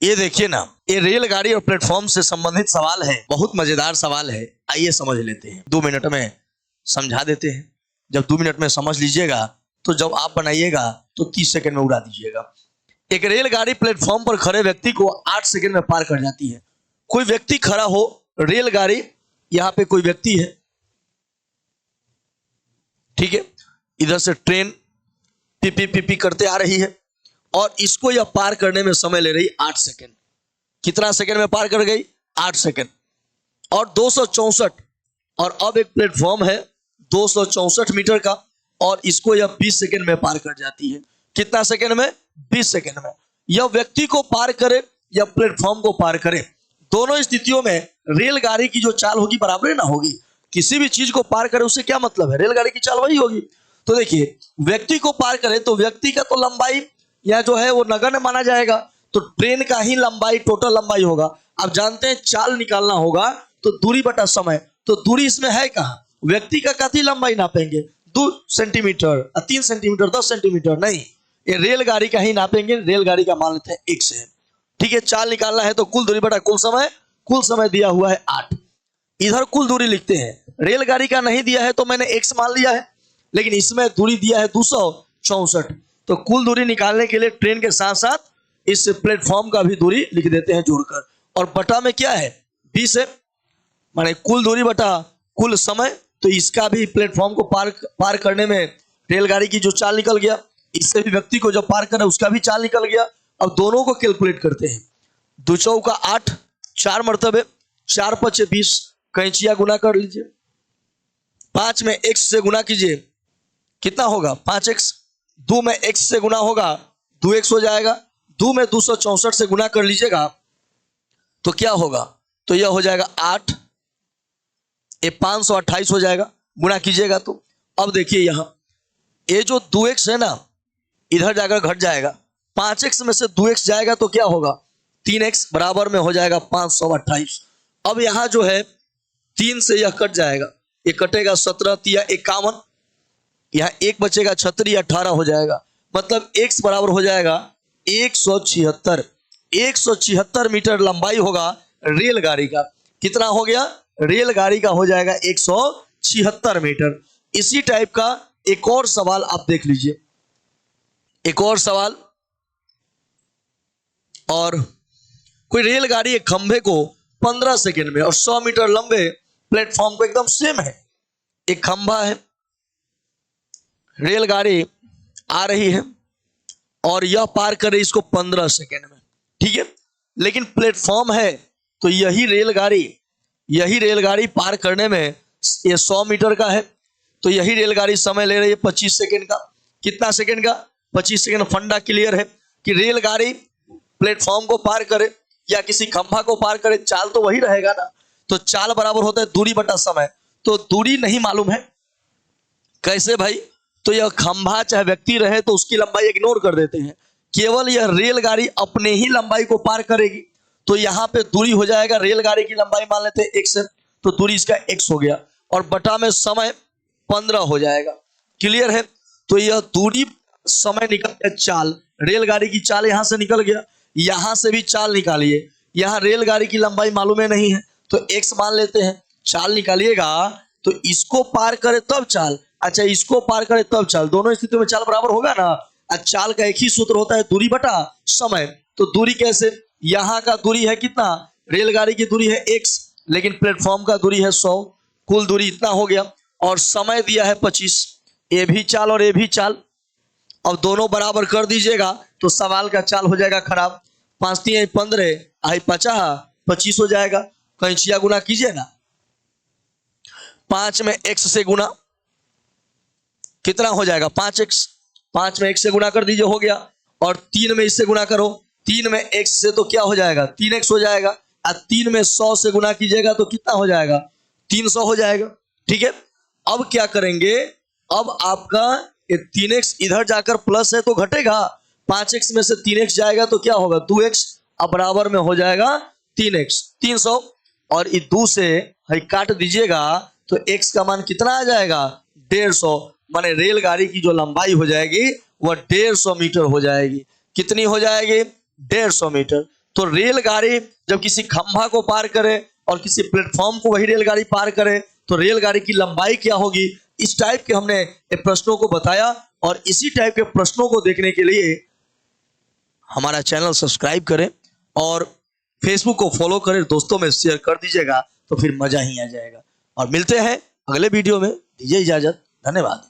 ये देखिए ना, ये रेलगाड़ी और प्लेटफॉर्म से संबंधित सवाल है, बहुत मजेदार सवाल है। आइए समझ लेते हैं, 2 मिनट में समझा देते हैं। जब 2 मिनट में समझ लीजिएगा तो जब आप बनाइएगा तो 30 सेकंड में उड़ा दीजिएगा। एक रेलगाड़ी प्लेटफॉर्म पर खड़े व्यक्ति को 8 सेकंड में पार कर जाती है। कोई व्यक्ति खड़ा हो, रेलगाड़ी, यहाँ पे कोई व्यक्ति है, ठीक है, इधर से ट्रेन पीपी पीपी करते आ रही है और इसको यह पार करने में समय ले रही 8 सेकंड। कितना सेकंड में पार कर गई? 8 सेकंड। और 264, और अब एक प्लेटफॉर्म है 264 मीटर का और इसको यह 20 सेकंड में पार कर जाती है। कितना सेकंड में? 20 सेकंड में। यह व्यक्ति को पार करे या प्लेटफॉर्म को पार करे, दोनों स्थितियों में रेलगाड़ी की जो चाल होगी बराबर ना होगी। किसी भी चीज को पार करे उससे क्या मतलब है? रेलगाड़ी की चाल वही होगी। तो देखिए, व्यक्ति को पार करे तो व्यक्ति का तो लंबाई या जो है वो नगण्य माना जाएगा, तो ट्रेन का ही लंबाई टोटल लंबाई होगा। आप जानते हैं चाल निकालना होगा तो दूरी बटा समय, तो दूरी इसमें है कहाँ? व्यक्ति का कितनी लंबाई नापेंगे? 2 सेंटीमीटर, 3 सेंटीमीटर, 10 सेंटीमीटर नहीं, ये रेलगाड़ी का ही नापेंगे। रेलगाड़ी का मान लेते हैं 1 से, ठीक है। चाल निकालना है तो कुल दूरी बटा कुल समय दिया हुआ है 8। इधर कुल दूरी लिखते हैं, रेलगाड़ी का नहीं दिया है तो मैंने x मान लिया है, लेकिन इसमें दूरी दिया है 264, तो कुल दूरी निकालने के लिए ट्रेन के साथ साथ इस प्लेटफॉर्म का भी दूरी लिख देते हैं जोड़कर, और बटा में क्या है? 20 है, माने कुल दूरी बटा कुल समय। तो इसका भी प्लेटफॉर्म को पार करने में रेलगाड़ी की जो चाल निकल गया, इससे भी व्यक्ति को जब पार करे उसका भी चाल निकल गया। अब दोनों को कैलकुलेट करते हैं। 2 चौका 8, 4 मरतबे, 4 पचे 20, कैंचिया गुना कर लीजिए। 5 में x से गुना कीजिए, कितना होगा? 5x। 2 में x से गुना होगा, 2x हो जाएगा। 2 में 264 से गुना कर लीजिएगा तो क्या होगा? तो यह हो जाएगा 8, ये 528 हो जाएगा, गुना कीजिएगा तो। अब देखिए यहां ये जो 2x है ना, इधर जाकर घट जाएगा, 5x में से 2x जाएगा तो क्या होगा? 3x बराबर में हो जाएगा 528। अब यहां जो है 3 से यह कट जाएगा, ये कटेगा 17 या 51, यहाँ 1 बचेगा 36 या 18 हो जाएगा। मतलब x बराबर हो जाएगा 176। 176 मीटर लंबाई होगा रेलगाड़ी का। कितना हो गया? रेलगाड़ी का हो जाएगा 176 मीटर। इसी टाइप का एक और सवाल आप देख लीजिए, एक और सवाल। और कोई रेलगाड़ी एक खंभे को 15 सेकंड में और 100 मीटर लंबे प्लेटफॉर्म को, एकदम सेम है, एक खंभा है, रेलगाड़ी आ रही है और यह पार करे इसको 15 सेकंड में, ठीक है। लेकिन प्लेटफॉर्म है तो यही रेलगाड़ी पार करने में ये 100 मीटर का है, तो यही रेलगाड़ी समय ले रही है 25 सेकंड का। कितना सेकंड का? 25 सेकंड। फंडा क्लियर है कि रेलगाड़ी प्लेटफॉर्म को पार करे या किसी खंभा को पार करे, चाल तो वही रहेगा ना। तो चाल बराबर होता है दूरी बटा समय। तो दूरी नहीं मालूम है, कैसे भाई? तो यह खंभा चाहे व्यक्ति रहे तो उसकी लंबाई इग्नोर कर देते हैं, केवल यह रेलगाड़ी अपने ही लंबाई को पार करेगी। तो यहाँ पे दूरी हो जाएगा, रेलगाड़ी की लंबाई मान लेते हैं x है, तो दूरी इसका x हो गया, और बटा में समय 15 हो जाएगा। क्लियर है? तो यह दूरी, समय निकल गया, चाल, रेलगाड़ी की चाल यहां से निकल गया, यहां से भी चाल निकालिए। यहाँ रेलगाड़ी की लंबाई मालूम है नहीं है तो x मान लेते हैं, चाल निकालिएगा तो इसको पार करे तब चाल, अच्छा इसको पार करे तब चाल, दोनों स्थितियों में चाल बराबर होगा ना। चाल का एक ही सूत्र होता है, दूरी बटा समय। तो दूरी कैसे? यहाँ का दूरी है कितना? रेलगाड़ी की दूरी है x, लेकिन प्लेटफॉर्म का दूरी है 100, कुल दूरी इतना हो गया, और समय दिया है 25। ये भी चाल और ये भी चाल, अब दोनों बराबर कर दीजिएगा तो सवाल का चाल हो जाएगा खराब। 5 3 15 आई 50, 25 हो जाएगा। कैंचिया गुना कीजिए ना, 5 में x से गुना, कितना हो जाएगा? 5x। 5 में x से गुना कर दीजिए, हो गया। और 3 में इससे गुना करो, 3 में x से तो क्या हो जाएगा? 3x हो जाएगा। और 3 में 100 से गुना कीजिएगा तो कितना हो जाएगा? 300 हो जाएगा, ठीक है। अब क्या करेंगे? अब आपका 3x इधर जाकर प्लस है तो घटेगा, 5x में से 3x जाएगा तो क्या होगा? 2x, अब बराबर में हो जाएगा 3x, 300। और इस 2 से काट दीजिएगा तो x का मान कितना आ जाएगा? 150। माने रेलगाड़ी की जो लंबाई हो जाएगी वह 150 मीटर हो जाएगी। कितनी हो जाएगी? 150 मीटर। तो रेलगाड़ी जब किसी खंभा को पार करे और किसी प्लेटफॉर्म को वही रेलगाड़ी पार करे तो रेलगाड़ी की लंबाई क्या होगी। इस टाइप के हमने प्रश्नों को बताया और इसी टाइप के प्रश्नों को देखने के लिए हमारा चैनल सब्सक्राइब करें और फेसबुक को फॉलो करें, दोस्तों में शेयर कर दीजिएगा तो फिर मजा ही आ जाएगा। और मिलते हैं अगले वीडियो में, दीजिए इजाजत, धन्यवाद।